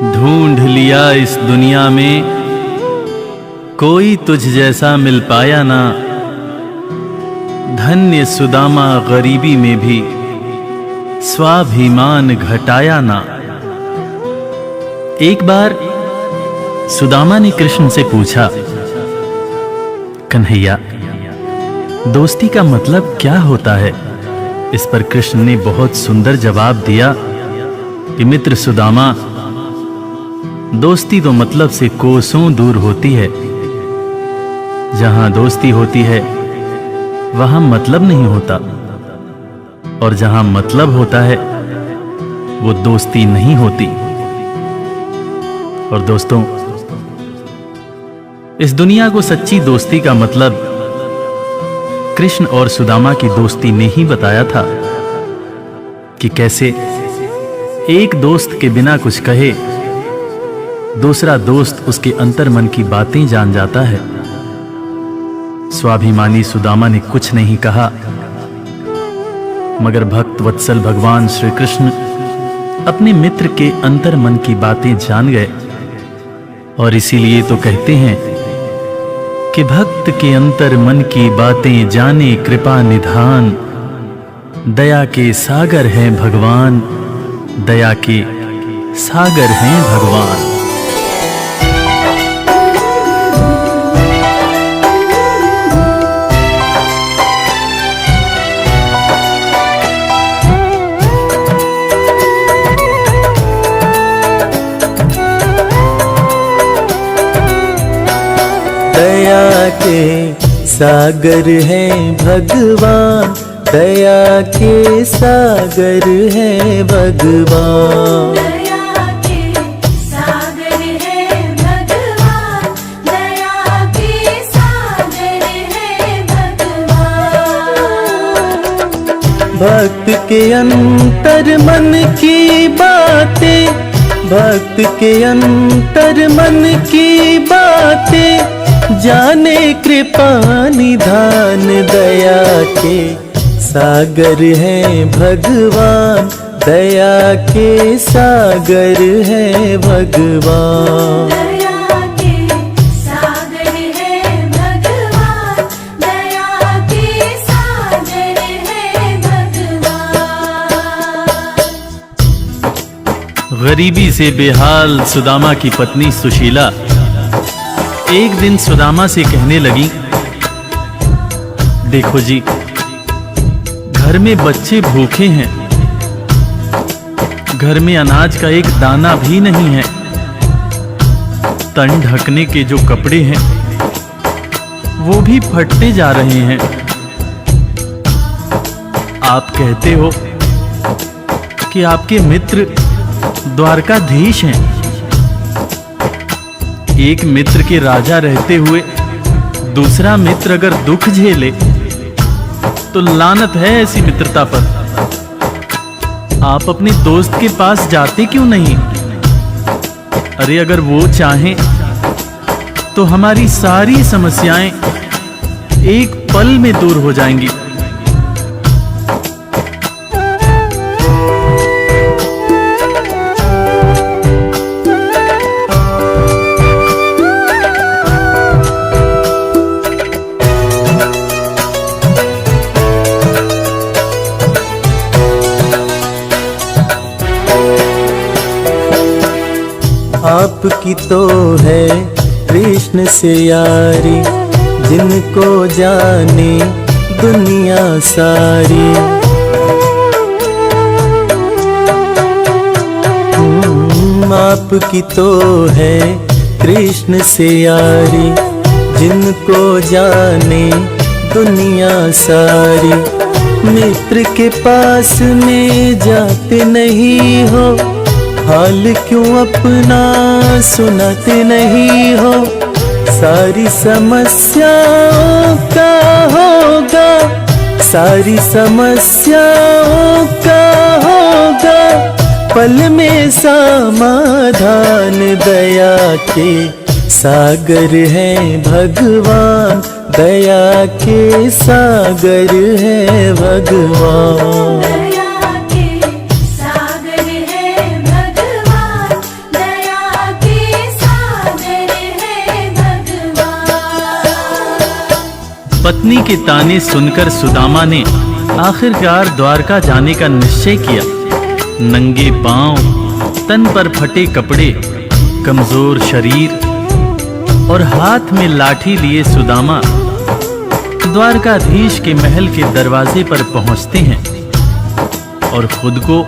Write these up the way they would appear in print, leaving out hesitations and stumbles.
ढूंढ लिया इस दुनिया में, कोई तुझ जैसा मिल पाया ना। धन्य सुदामा गरीबी में भी स्वाभिमान घटाया ना। एक बार सुदामा ने कृष्ण से पूछा, कन्हैया, दोस्ती का मतलब क्या होता है? इस पर कृष्ण ने बहुत सुंदर जवाब दिया कि मित्र सुदामा, दोस्ती तो मतलब से कोसों दूर होती है। जहां दोस्ती होती है वहां मतलब नहीं होता, और जहां मतलब होता है वो दोस्ती नहीं होती। और दोस्तों, इस दुनिया को सच्ची दोस्ती का मतलब कृष्ण और सुदामा की दोस्ती ने ही बताया था कि कैसे एक दोस्त के बिना कुछ कहे दूसरा दोस्त उसके अंतर्मन की बातें जान जाता है। स्वाभिमानी सुदामा ने कुछ नहीं कहा, मगर भक्त वत्सल भगवान श्री कृष्ण अपने मित्र के अंतर्मन की बातें जान गए। और इसीलिए तो कहते हैं कि भक्त के अंतर मन की बातें जाने कृपा निधान। दया के सागर हैं भगवान, दया के सागर हैं भगवान। दया के सागर हैं भगवान, दया के सागर हैं भगवान। दया के सागर हैं भगवान, दया के सागर हैं भगवान। भक्त के अंतर मन की बातें, भक्त के अंतर मन की बातें जाने कृपा निधान। दया के सागर हैं भगवान, दया के सागर हैं भगवान। दया के सागर हैं भगवान, दया के सागर हैं भगवान। गरीबी से बेहाल सुदामा की पत्नी सुशीला एक दिन सुदामा से कहने लगी, देखो जी, घर में बच्चे भूखे हैं, घर में अनाज का एक दाना भी नहीं है, तन ढकने के जो कपड़े हैं वो भी फटते जा रहे हैं। आप कहते हो कि आपके मित्र द्वारकाधीश हैं। एक मित्र के राजा रहते हुए दूसरा मित्र अगर दुख झेले तो लानत है ऐसी मित्रता पर। आप अपने दोस्त के पास जाते क्यों नहीं? अरे अगर वो चाहें तो हमारी सारी समस्याएं एक पल में दूर हो जाएंगी। आपकी तो है कृष्ण से यारी, जिनको जाने दुनिया सारी। आपकी तो है कृष्ण से यारी, जिनको जाने दुनिया सारी। मित्र के पास में जाते नहीं हो, हाल क्यों अपना सुनाते नहीं हो। सारी समस्याओं का होगा, सारी समस्याओं का होगा पल में समाधान। दया के सागर हैं भगवान, दया के सागर हैं भगवान। दया के सागर हैं भगवान, दया पत्नी के ताने सुनकर सुदामा ने आखिरकार द्वारका जाने का निश्चय किया। नंगे पांव, तन पर फटे कपड़े, कमजोर शरीर और हाथ में लाठी लिए सुदामा द्वारकाधीश के महल के दरवाजे पर पहुंचते हैं और खुद को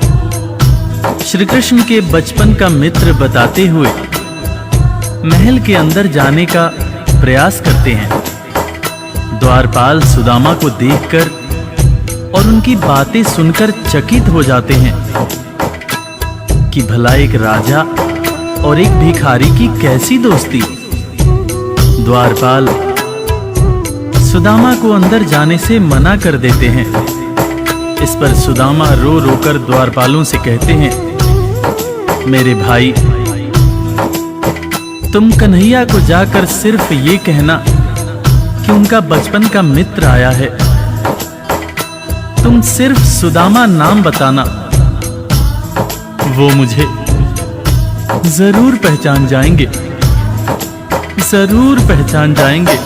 श्री कृष्ण के बचपन का मित्र बताते हुए महल के अंदर जाने का प्रयास करते हैं। द्वारपाल सुदामा को देखकर और उनकी बातें सुनकर चकित हो जाते हैं कि भला एक राजा और एक भिखारी की कैसी दोस्ती। द्वारपाल सुदामा को अंदर जाने से मना कर देते हैं। इस पर सुदामा रो रोकर द्वारपालों से कहते हैं, मेरे भाई, तुम कन्हैया को जाकर सिर्फ ये कहना कि उनका बचपन का मित्र आया है। तुम सिर्फ सुदामा नाम बताना, वो मुझे जरूर पहचान जाएंगे, जरूर पहचान जाएंगे।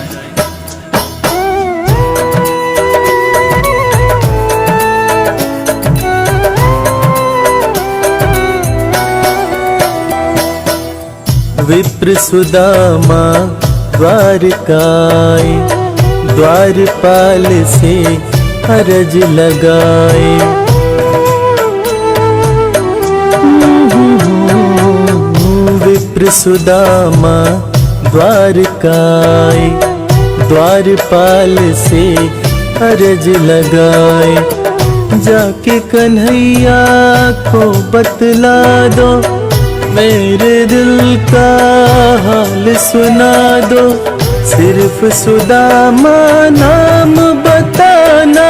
विप्र सुदामा द्वारकाए, द्वारपाल से अरज लगाए। विप्र सुदामा द्वारकाए, द्वारपाल से अरज लगाए। जाके कन्हैया को बतला दो, मेरे दिल का हाल सुना दो। सिर्फ सुदामा नाम बताना,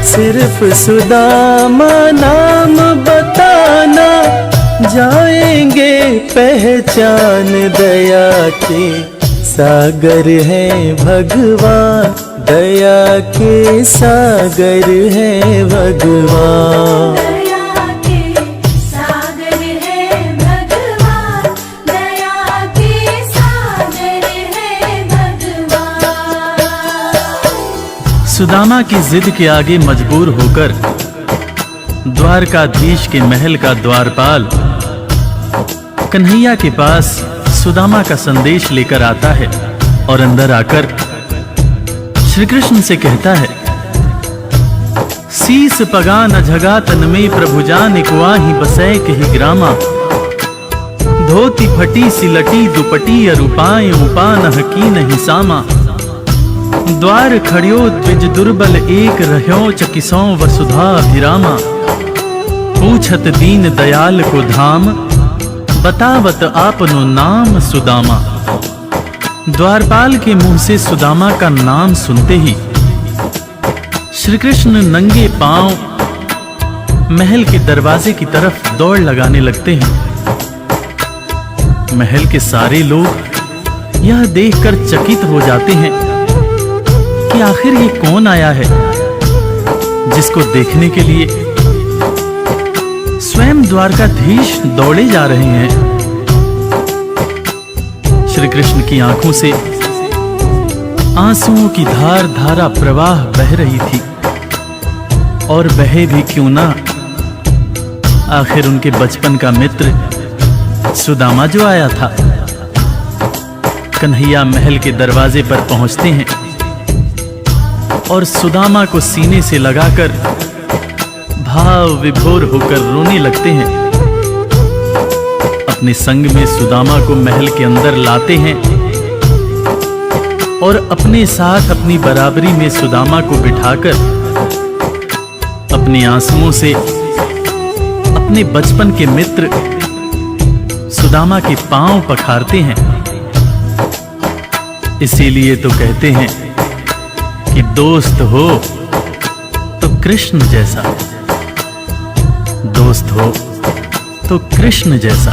सिर्फ सुदामा नाम बताना। जाएंगे पहचान, दया के सागर है भगवान, दया के सागर है भगवान। दया के सागर है भगवान, दया के सागर है भगवान। सुदामा की जिद के आगे मजबूर होकर द्वारकाधीश के महल का द्वारपाल कन्हैया के पास सुदामा का संदेश लेकर आता है और अंदर आकर श्री कृष्ण से कहता है, शीस पगा न झगा तन में प्रभु जान कुआही बसै कही ग्रामा। धोती फटी सिलटी दुपटी अरूपाय उपान की नहीं सामा। द्वार खड़ियो द्विज दुर्बल एक रह्यो चकिसों वसुधा अभिरामा। पूछत दीन दयाल को धाम, बतावत आपनो नाम सुदामा। द्वारपाल के मुंह से सुदामा का नाम सुनते ही श्री कृष्ण नंगे पांव महल के दरवाजे की तरफ दौड़ लगाने लगते हैं। महल के सारे लोग यह देखकर चकित हो जाते हैं कि आखिर ये कौन आया है जिसको देखने के लिए स्वयं द्वारकाधीश दौड़े जा रहे हैं। श्री कृष्ण की आंखों से आंसुओं की धार धारा प्रवाह बह रही थी, और बहे भी क्यों ना, आखिर उनके बचपन का मित्र सुदामा जो आया था। कन्हैया महल के दरवाजे पर पहुंचते हैं और सुदामा को सीने से लगाकर भाव विभोर होकर रोने लगते हैं। अपने संग में सुदामा को महल के अंदर लाते हैं और अपने साथ अपनी बराबरी में सुदामा को बिठाकर अपने आंसुओं से अपने बचपन के मित्र सुदामा के पांव पखारते हैं। इसीलिए तो कहते हैं कि दोस्त हो तो कृष्ण जैसा, दोस्त हो तो कृष्ण जैसा।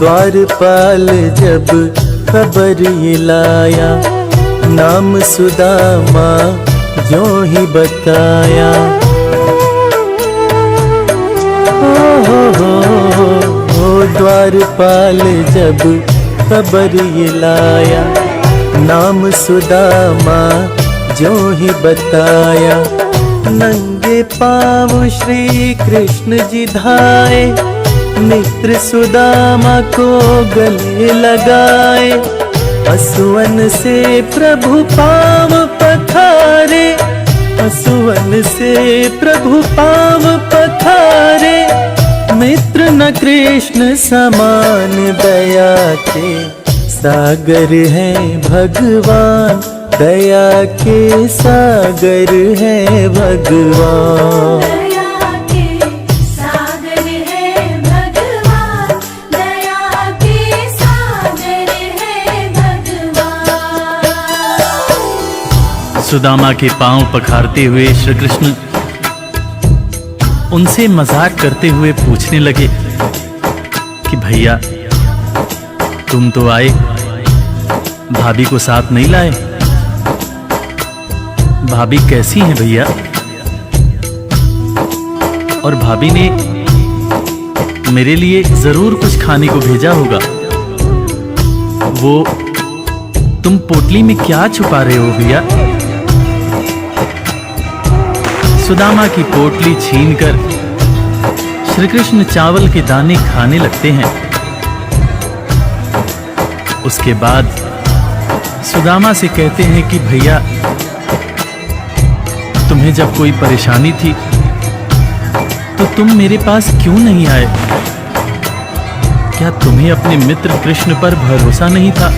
द्वारपाल जब खबर ये लाया, नाम सुदामा जो ही बताया। हो द्वारपाल जब खबर ये लाया, नाम सुदामा जो ही बताया। नंगे पाँव श्री कृष्ण जी धाए, मित्र सुदामा को गले लगाए। असुवन से प्रभु पाँव पखारे, असुवन से प्रभु पाँव पखारे। मित्र न कृष्ण समान दया के सागर है भगवान, दया के सागर है भगवान। दया के सागर है भगवान, दया के सागर है भगवान। सुदामा के पांव पखारते हुए श्री कृष्ण उनसे मजाक करते हुए पूछने लगे कि भैया तुम तो आए, भाभी को साथ नहीं लाए। भाभी कैसी हैं भैया? और भाभी ने मेरे लिए जरूर कुछ खाने को भेजा होगा। वो तुम पोटली में क्या छुपा रहे हो भैया? सुदामा की पोटली छीनकर श्री कृष्ण चावल के दाने खाने लगते हैं। उसके बाद सुदामा से कहते हैं कि भैया तुम्हें जब कोई परेशानी थी तो तुम मेरे पास क्यों नहीं आए? क्या तुम्हें अपने मित्र कृष्ण पर भरोसा नहीं था?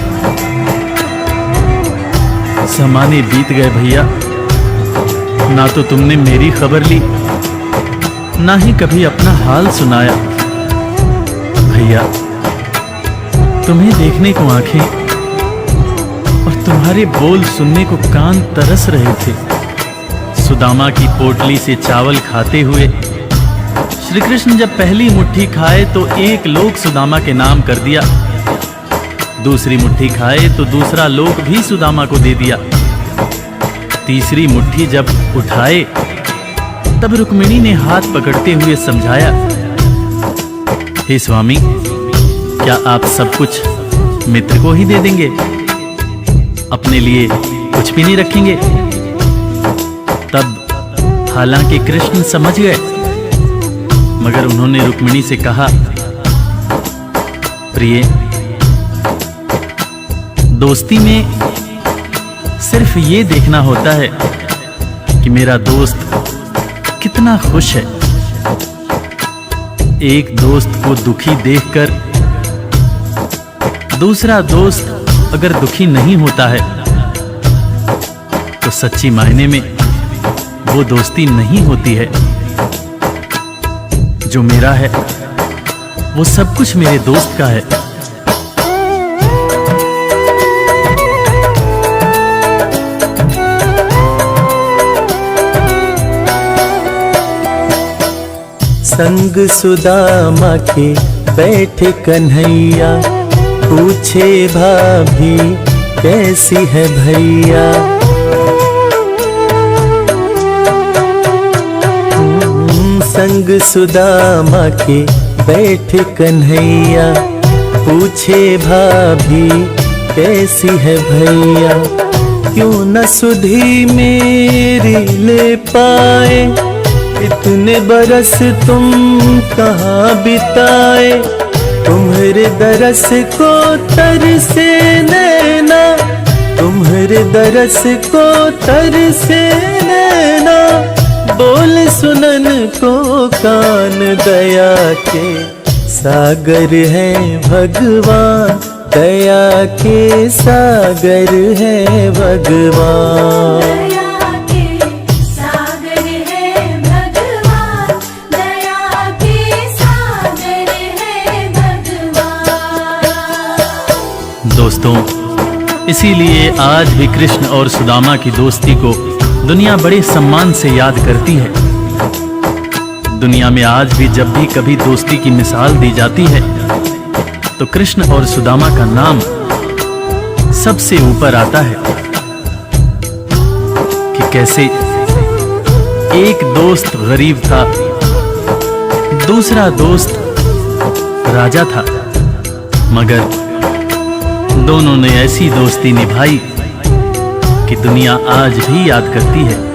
ज़माने बीत गए भैया, ना तो तुमने मेरी खबर ली, ना ही कभी अपना हाल सुनाया। भैया तुम्हें देखने को आंखें और तुम्हारे बोल सुनने को कान तरस रहे थे। सुदामा की पोटली से चावल खाते हुए श्री कृष्ण जब पहली मुट्ठी खाए तो एक लोक सुदामा के नाम कर दिया, दूसरी मुट्ठी खाए तो दूसरा लोक भी सुदामा को दे दिया। तीसरी मुट्ठी जब उठाए तब रुक्मिणी ने हाथ पकड़ते हुए समझाया, हे स्वामी क्या आप सब कुछ मित्र को ही दे देंगे, अपने लिए कुछ भी नहीं रखेंगे? तब हालांकि कृष्ण समझ गए, मगर उन्होंने रुक्मिणी से कहा, प्रिय दोस्ती में सिर्फ ये देखना होता है कि मेरा दोस्त कितना खुश है। एक दोस्त को दुखी देखकर दूसरा दोस्त अगर दुखी नहीं होता है तो सच्ची मायने में वो दोस्ती नहीं होती है। जो मेरा है वो सब कुछ मेरे दोस्त का है। संग सुदामा के बैठे कन्हैया, पूछे भाभी कैसी है भैया। संग सुदामा के बैठे कन्हैया, पूछे भाभी कैसी है भैया। क्यों न सुधी मेरी ले पाए, इतने बरस तुम कहाँ बिताए। तुम्हारे दरस को तरसे नैना, तुम्हारे दरस को तरसे नैना। बोल सुनन को कान, दया के सागर है भगवान, दया के सागर है भगवान। दया के सागर है भगवान, दया के सागर है भगवान। दोस्तों, इसीलिए आज भी कृष्ण और सुदामा की दोस्ती को दुनिया बड़े सम्मान से याद करती है। दुनिया में आज भी जब भी कभी दोस्ती की मिसाल दी जाती है तो कृष्ण और सुदामा का नाम सबसे ऊपर आता है कि कैसे एक दोस्त गरीब था, दूसरा दोस्त राजा था, मगर दोनों ने ऐसी दोस्ती निभाई कि दुनिया आज भी याद करती है।